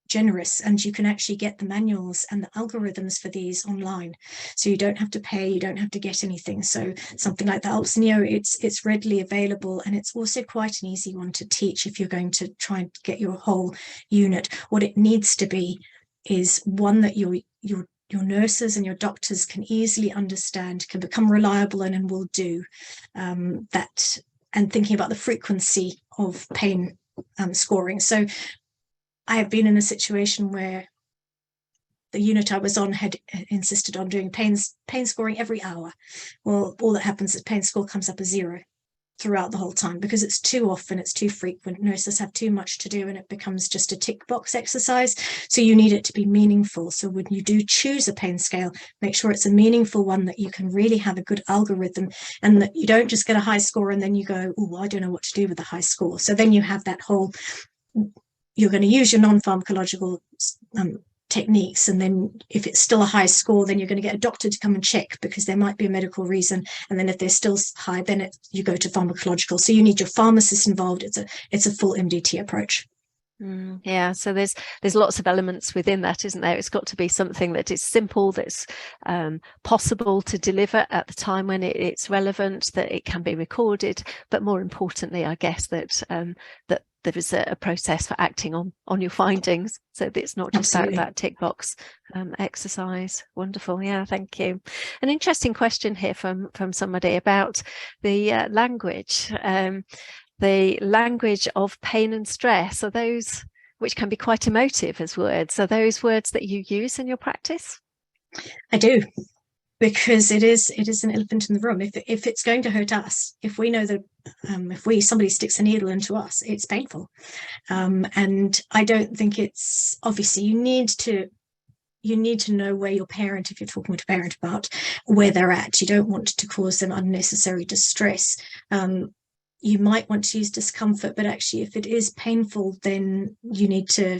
Speaker 1: generous, and you can actually get the manuals and the algorithms for these online, so you don't have to pay, you don't have to get anything. So something like the ALPS Neo, it's readily available, and it's also quite an easy one to teach if you're going to try and get your whole unit. What it needs to be is one that your nurses and your doctors can easily understand, can become reliable and will do that, and thinking about the frequency of pain scoring. So I have been in a situation where the unit I was on had insisted on doing pain scoring every hour. Well, all that happens is pain score comes up as 0 throughout the whole time, because it's too often, it's too frequent. Nurses have too much to do, and it becomes just a tick box exercise. So you need it to be meaningful. So when you do choose a pain scale, make sure it's a meaningful one, that you can really have a good algorithm, and that you don't just get a high score and then you go, oh, I don't know what to do with a high score. So then you have that whole, you're going to use your non-pharmacological techniques, and then if it's still a high score, then you're going to get a doctor to come and check, because there might be a medical reason, and then if they're still high, then you go to pharmacological. So you need your pharmacist involved. It's a full MDT approach.
Speaker 2: Yeah, so there's lots of elements within that, isn't there? It's got to be something that is simple, that's possible to deliver at the time when it's relevant, that it can be recorded, but more importantly, I guess that that there is a process for acting on your findings, so that it's not just that tick box exercise. Wonderful. Yeah, thank you. An interesting question here from somebody about the language. The language of pain and stress, are those, which can be quite emotive as words, are those words that you use in your practice?
Speaker 1: I do, because it is an elephant in the room. If it's going to hurt us, if we know that if somebody sticks a needle into us, it's painful, and I don't think it's, obviously you need to know where your parent, if you're talking to a parent, about where they're at. You don't want to cause them unnecessary distress. you might want to use discomfort, but actually if it is painful, then you need to,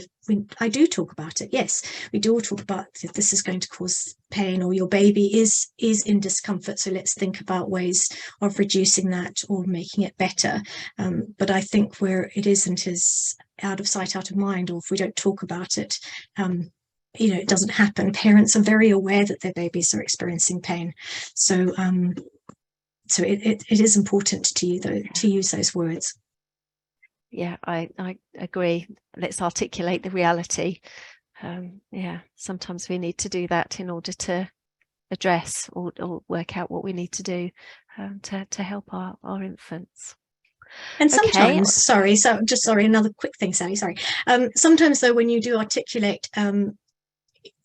Speaker 1: I do talk about it. Yes, we do talk about if this is going to cause pain or your baby is in discomfort. So let's think about ways of reducing that or making it better. But I think where it isn't is out of sight, out of mind, or if we don't talk about it, it doesn't happen. Parents are very aware that their babies are experiencing pain. So it is important to you, though, to use those words.
Speaker 2: Yeah, I agree. Let's articulate the reality. Sometimes we need to do that in order to address or work out what we need to do to help our infants.
Speaker 1: And sometimes, another quick thing, Sally, sorry. Sometimes, though, when you do articulate,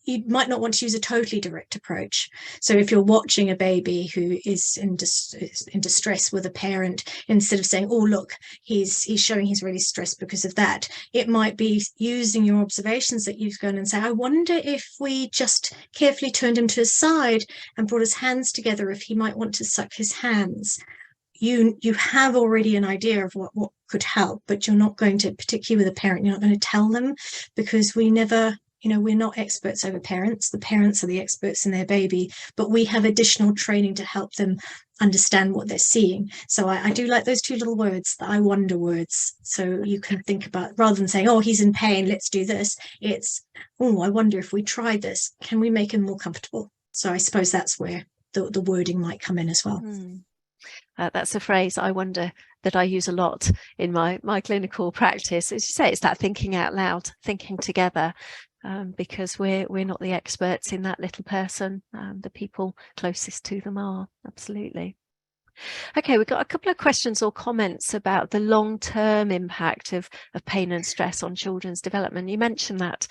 Speaker 1: you might not want to use a totally direct approach. So if you're watching a baby who is in distress with a parent, instead of saying, oh, look, he's showing he's really stressed because of that, it might be using your observations that you've gone and say, I wonder if we just carefully turned him to his side and brought his hands together, if he might want to suck his hands. You have already an idea of what could help, but you're not going to, particularly with a parent, you're not going to tell them, because we never... we're not experts over parents. The parents are the experts in their baby, but we have additional training to help them understand what they're seeing. So I do like those two little words, the I wonder words. So you can think about, rather than saying, oh, he's in pain, let's do this. It's, oh, I wonder if we try this, can we make him more comfortable? So I suppose that's where the wording might come in as well.
Speaker 2: That's a phrase, I wonder, that I use a lot in my clinical practice. As you say, it's that thinking out loud, thinking together. Because we're not the experts in that little person. The people closest to them are. Absolutely. Okay, we've got a couple of questions or comments about the long-term impact of pain and stress on children's development. You mentioned that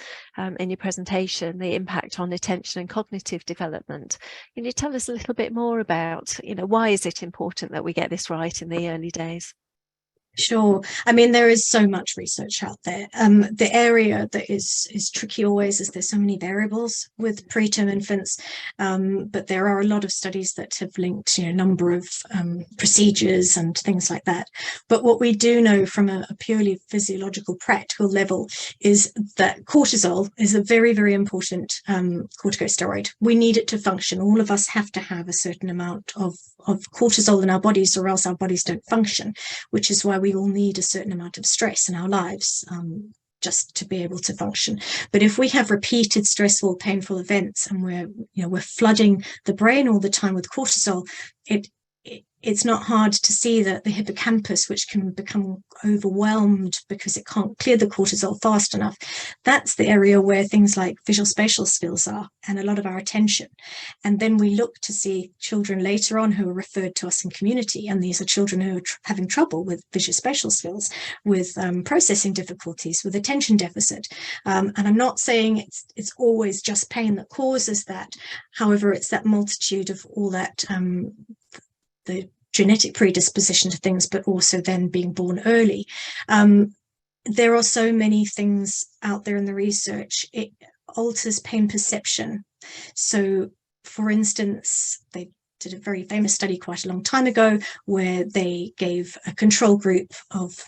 Speaker 2: in your presentation, the impact on attention and cognitive development. Can you tell us a little bit more about, why is it important that we get this right in the early days?
Speaker 1: Sure. I mean, there is so much research out there. The area that is tricky always is there's so many variables with preterm infants, but there are a lot of studies that have linked, a number of procedures and things like that. But what we do know from a purely physiological, practical level is that cortisol is a very, very important corticosteroid. We need it to function. All of us have to have a certain amount of cortisol in our bodies, or else our bodies don't function, which is why we all need a certain amount of stress in our lives just to be able to function. But if we have repeated stressful, painful events and we're flooding the brain all the time with cortisol, it's not hard to see that the hippocampus, which can become overwhelmed because it can't clear the cortisol fast enough, that's the area where things like visual spatial skills are, and a lot of our attention. And then we look to see children later on who are referred to us in community, and these are children who are having trouble with visual spatial skills, with processing difficulties, with attention deficit. And I'm not saying it's always just pain that causes that. However, it's that multitude of all that, the genetic predisposition to things, but also then being born early. There are so many things out there in the research. It alters pain perception. So, for instance, they did a very famous study quite a long time ago where they gave a control group of,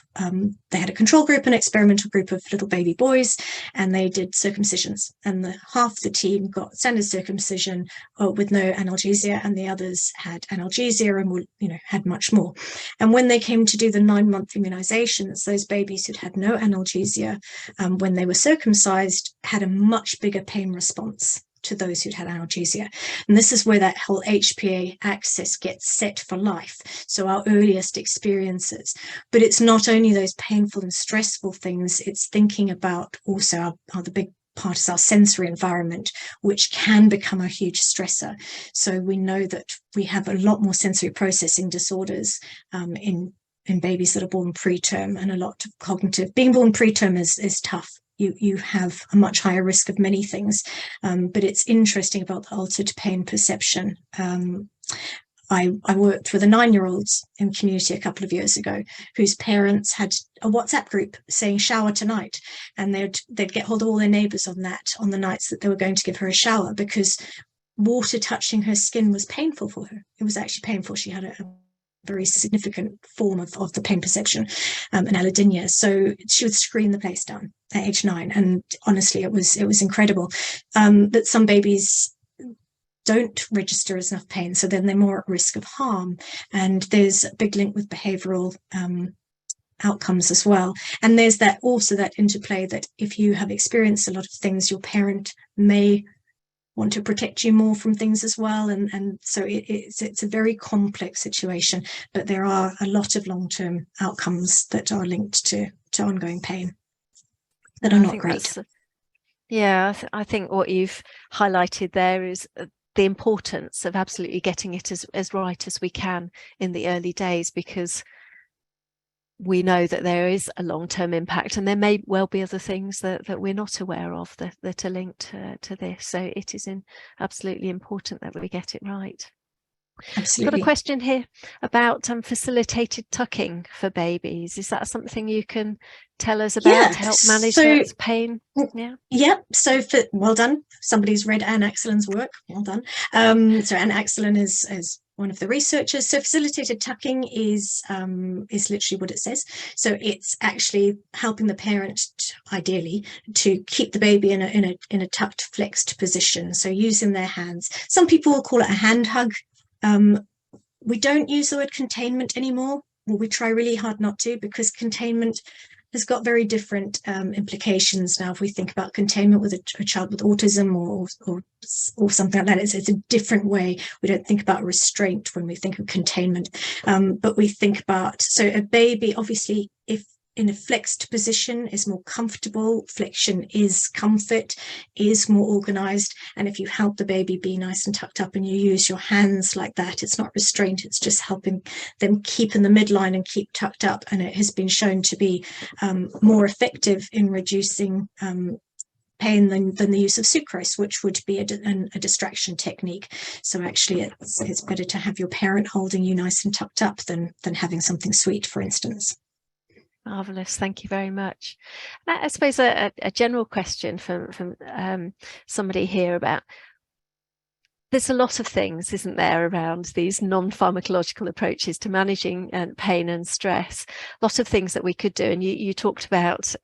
Speaker 1: they had a control group, an experimental group of little baby boys, and they did circumcisions. And half the team got standard circumcision with no analgesia, and the others had analgesia and had much more. And when they came to do the 9-month immunizations, those babies who'd had no analgesia when they were circumcised had a much bigger pain response to those who'd had analgesia. And this is where that whole HPA axis gets set for life. So our earliest experiences. But it's not only those painful and stressful things, it's thinking about also the big part is our sensory environment, which can become a huge stressor. So we know that we have a lot more sensory processing disorders in babies that are born preterm, and a lot of cognitive. Being born preterm is tough. You have a much higher risk of many things, but it's interesting about the altered pain perception. I worked with a 9-year-olds in community a couple of years ago whose parents had a WhatsApp group saying shower tonight, and they'd get hold of all their neighbours on that on the nights that they were going to give her a shower, because water touching her skin was painful for her. It was actually painful. She had a very significant form of the pain perception, and allodynia. So she would scream the place down at age 9, and honestly, it was incredible. That some babies don't register as enough pain, so then they're more at risk of harm. And there's a big link with behavioural outcomes as well. And there's that interplay that if you have experienced a lot of things, your parent may want to protect you more from things as well. And so it's a very complex situation, but there are a lot of long-term outcomes that are linked to ongoing pain that are not great.
Speaker 2: I think what you've highlighted there is the importance of absolutely getting it as right as we can in the early days, because we know that there is a long-term impact, and there may well be other things that we're not aware of that are linked to this. So it is absolutely important that we get it right.
Speaker 1: Absolutely.
Speaker 2: Got a question here about facilitated tucking for babies. Is that something you can tell us about to help manage that pain?
Speaker 1: Yeah. So well done. Somebody's read Anne Axelin's work. Well done. So Anne Axelin is one of the researchers. So facilitated tucking is literally what it says. So it's actually helping the parent, ideally, to keep the baby in a tucked, flexed position. So using their hands. Some people will call it a hand hug. We don't use the word containment anymore. Well, we try really hard not to, because containment has got very different implications now. If we think about containment with a child with autism or something like that, it's a different way. We don't think about restraint when we think of containment, but we think about, so a baby, obviously, if in a flexed position, is more comfortable. Flexion is comfort, is more organized. And if you help the baby be nice and tucked up and you use your hands like that, it's not restraint, it's just helping them keep in the midline and keep tucked up. And it has been shown to be more effective in reducing pain than the use of sucrose, which would be a distraction technique. So actually it's better to have your parent holding you nice and tucked up than having something sweet, for instance.
Speaker 2: Marvellous, thank you very much. I suppose a general question from somebody here about, there's a lot of things, isn't there, around these non-pharmacological approaches to managing pain and stress. A lot of things that we could do, and you talked about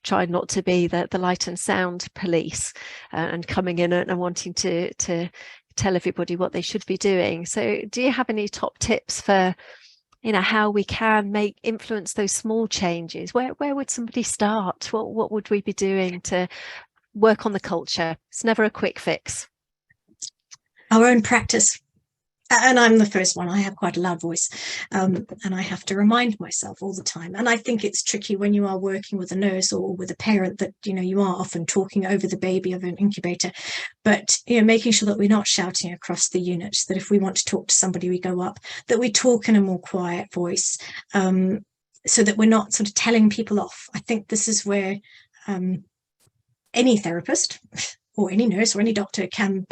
Speaker 2: trying not to be the light and sound police and coming in and wanting to tell everybody what they should be doing. So do you have any top tips for how we can influence those small changes? Where would somebody start? What would we be doing to work on the culture? It's never a quick fix.
Speaker 1: Our own practice. And I'm the first one. I have quite a loud voice, and I have to remind myself all the time. And I think it's tricky when you are working with a nurse or with a parent that, you are often talking over the baby of an incubator, but, making sure that we're not shouting across the unit, that if we want to talk to somebody, we go up, that we talk in a more quiet voice, so that we're not sort of telling people off. I think this is where any therapist or any nurse or any doctor can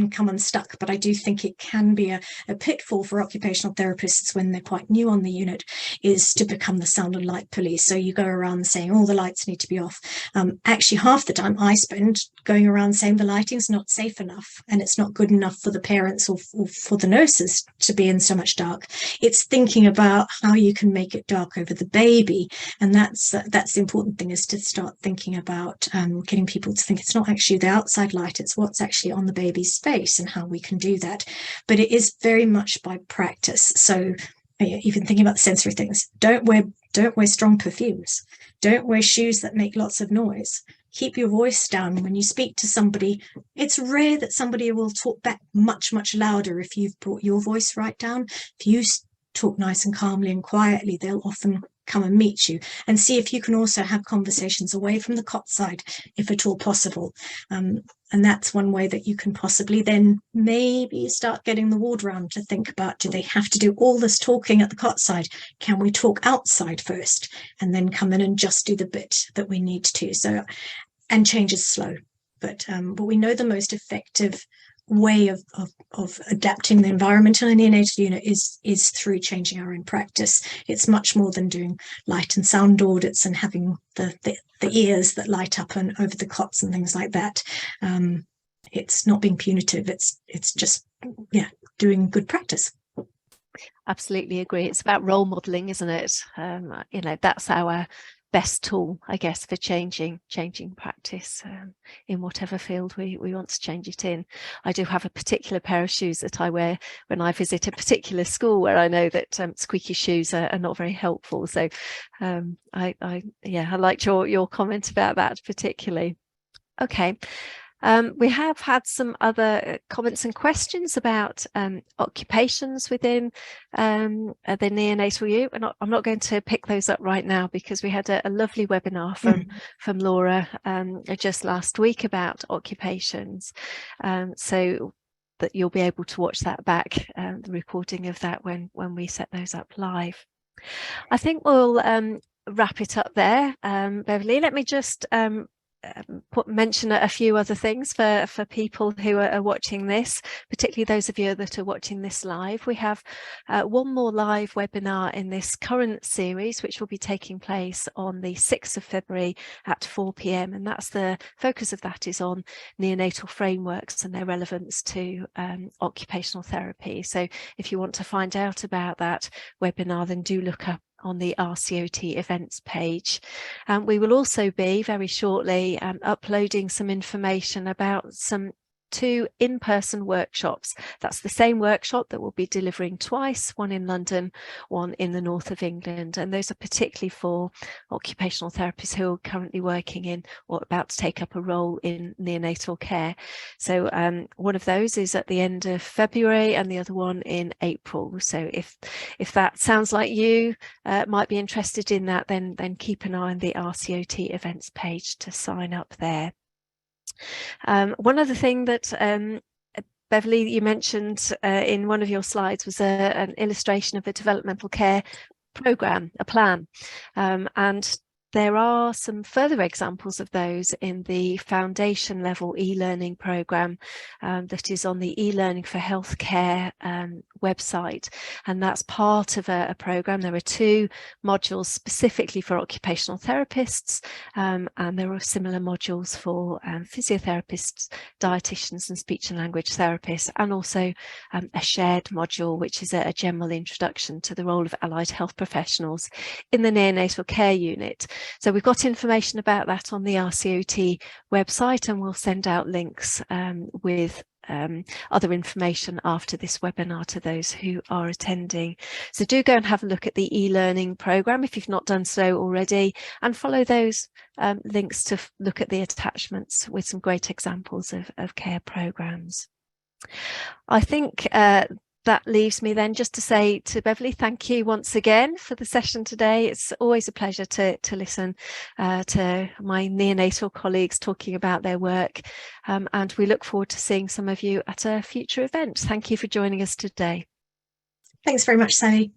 Speaker 1: come unstuck, but I do think it can be a pitfall for occupational therapists when they're quite new on the unit, is to become the sound and light police. So you go around saying all the lights need to be off. Actually, half the time I spend going around saying the lighting's not safe enough and it's not good enough for the parents or for the nurses to be in so much dark. It's thinking about how you can make it dark over the baby, and that's the important thing, is to start thinking about getting people to think it's not actually the outside light, it's what's actually on the baby's space and how we can do that. But it is very much by practice. So even thinking about the sensory things, don't wear strong perfumes, don't wear shoes that make lots of noise, keep your voice down when you speak to somebody. It's rare that somebody will talk back much louder if you've brought your voice right down. If you talk nice and calmly and quietly, they'll often come and meet you. And see if you can also have conversations away from the cot side, if at all possible. And that's one way that you can possibly then maybe start getting the ward round to think about, do they have to do all this talking at the cot side? Can we talk outside first and then come in and just do the bit that we need to? So, and change is slow, but we know the most effective way of adapting the environment in a neonatal unit is through changing our own practice. It's much more than doing light and sound audits and having the ears that light up and over the cots and things like that. It's not being punitive, it's just doing good practice.
Speaker 2: Absolutely agree. It's about role modeling, isn't it? You know, that's our best tool, I guess, for changing practice in whatever field we want to change it in. I do have a particular pair of shoes that I wear when I visit a particular school where I know that squeaky shoes are not very helpful. So I liked your comment about that particularly. Okay. We have had some other comments and questions about occupations within the neonatal U, and I'm not going to pick those up right now because we had a lovely webinar from Laura just last week about occupations, so that you'll be able to watch that back, the recording of that when we set those up live. I think we'll wrap it up there. Beverley, let me just mention a few other things for people who are watching this, particularly those of you that are watching this live. We have one more live webinar in this current series, which will be taking place on the 6th of February at 4 p.m. and that's the focus of that is on neonatal frameworks and their relevance to occupational therapy. So if you want to find out about that webinar, then do look up on the RCOT events page. We will also be very shortly uploading some information about some 2 in-person workshops. That's the same workshop that we'll be delivering twice, one in London, one in the north of England, and those are particularly for occupational therapists who are currently working in or about to take up a role in neonatal care. So one of those is at the end of February and the other one in April. So if that sounds like you might be interested in that, then keep an eye on the RCOT events page to sign up there. One other thing that Beverley, you mentioned in one of your slides was an illustration of a developmental care program, a plan, and there are some further examples of those in the foundation level e-learning program that is on the e-learning for healthcare website, and that's part of a program. There are 2 modules specifically for occupational therapists, and there are similar modules for physiotherapists, dietitians and speech and language therapists, and also a shared module which is a general introduction to the role of allied health professionals in the neonatal care unit. So we've got information about that on the RCOT website, and we'll send out links with other information after this webinar to those who are attending. So do go and have a look at the e-learning program if you've not done so already, and follow those links to look at the attachments with some great examples of care programs. I think that leaves me then just to say to Beverley, thank you once again for the session today. It's always a pleasure to listen to my neonatal colleagues talking about their work, and we look forward to seeing some of you at a future event. Thank you for joining us today.
Speaker 1: Thanks very much, Sally.